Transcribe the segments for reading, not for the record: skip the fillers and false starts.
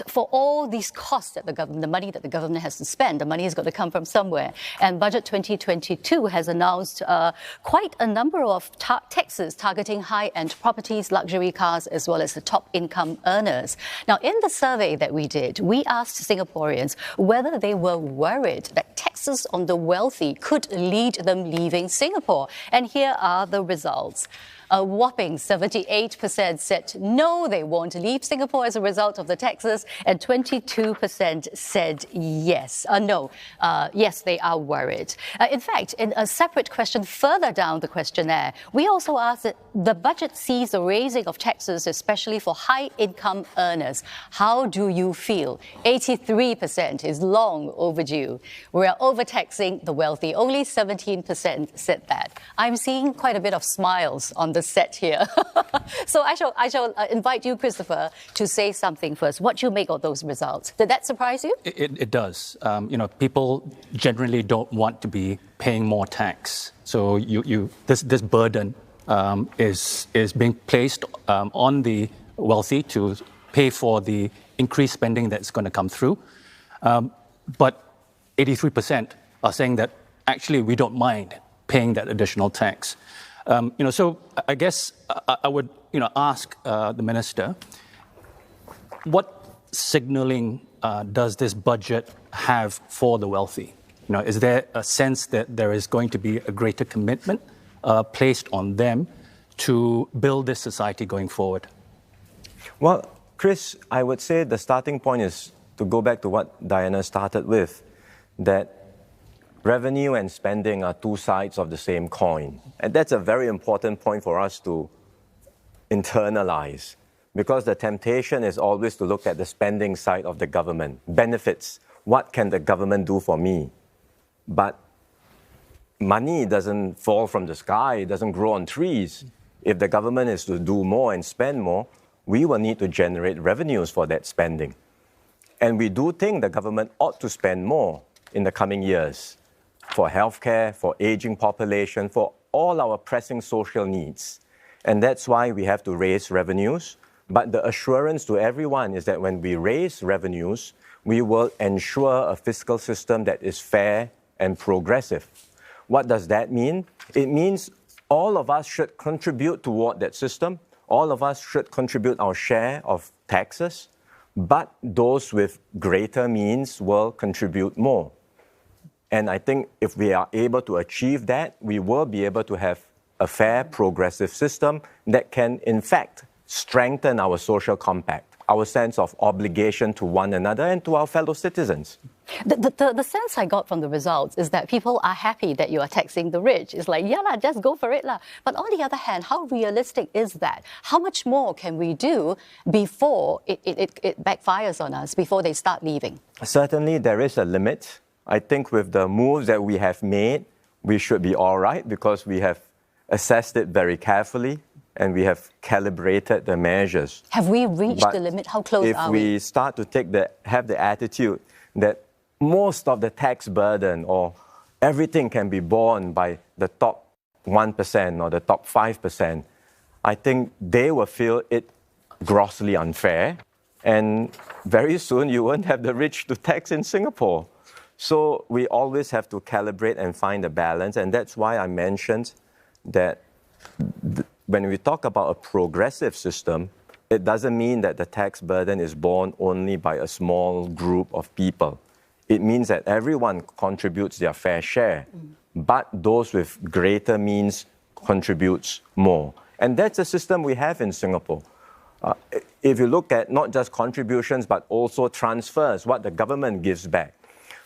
for all these costs that the money that the government has to spend, the money is going to come from somewhere. And Budget 2022 has announced quite a number of taxes targeting high-end properties, luxury cars, as well as the top income earners. Now, in the survey that we did, we asked Singaporeans whether they were worried that taxes on the wealthy could lead them leaving Singapore. And here are the results. A whopping 78% said no, they won't leave Singapore as a result of the taxes, and 22% said yes. Yes, they are worried. In fact, in a separate question further down the questionnaire, we also asked that the budget sees the raising of taxes, especially for high-income earners. How do you feel? 83% is long overdue. We are overtaxing the wealthy. Only 17% said that. I'm seeing quite a bit of smiles on the set here. So I shall invite you, Christopher, to say something first. What do you make of those results? Did that surprise you? It does. People generally don't want to be paying more tax. So this burden is being placed on the wealthy to pay for the increased spending that's going to come through. But 83% are saying that actually we don't mind paying that additional tax. So I guess I would, ask the minister, what signaling does this budget have for the wealthy? Is there a sense that there is going to be a greater commitment placed on them to build this society going forward? Well, Chris, I would say the starting point is to go back to what Diana started with, that revenue and spending are two sides of the same coin. And that's a very important point for us to internalize, because the temptation is always to look at the spending side of the government. Benefits. What can the government do for me? But money doesn't fall from the sky. It doesn't grow on trees. If the government is to do more and spend more, we will need to generate revenues for that spending. And we do think the government ought to spend more in the coming years for healthcare, for aging population, for all our pressing social needs. And that's why we have to raise revenues. But the assurance to everyone is that when we raise revenues, we will ensure a fiscal system that is fair and progressive. What does that mean? It means all of us should contribute toward that system. All of us should contribute our share of taxes, but those with greater means will contribute more. And I think if we are able to achieve that, we will be able to have a fair, progressive system that can, in fact, strengthen our social compact, our sense of obligation to one another and to our fellow citizens. The sense I got from the results is that people are happy that you are taxing the rich. It's like, yeah, just go for it. But on the other hand, how realistic is that? How much more can we do before it backfires on us, before they start leaving? Certainly, there is a limit. I think with the moves that we have made, we should be all right because we have assessed it very carefully and we have calibrated the measures. Have we reached the limit? How close are we? If we start to have the attitude that most of the tax burden or everything can be borne by the top 1% or the top 5%, I think they will feel it grossly unfair. And very soon you won't have the rich to tax in Singapore. So we always have to calibrate and find a balance. And that's why I mentioned that when we talk about a progressive system, it doesn't mean that the tax burden is borne only by a small group of people. It means that everyone contributes their fair share, but those with greater means contributes more. And that's a system we have in Singapore. If you look at not just contributions, but also transfers, what the government gives back.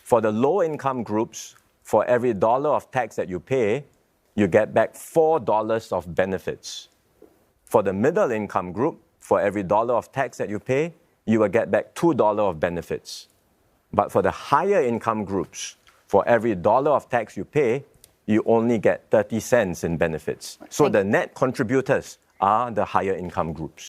For the low-income groups, for every dollar of tax that you pay, you get back $4 of benefits. For the middle-income group, for every dollar of tax that you pay, you will get back $2 of benefits. But for the higher-income groups, for every dollar of tax you pay, you only get 30 cents in benefits. So the net contributors are the higher-income groups.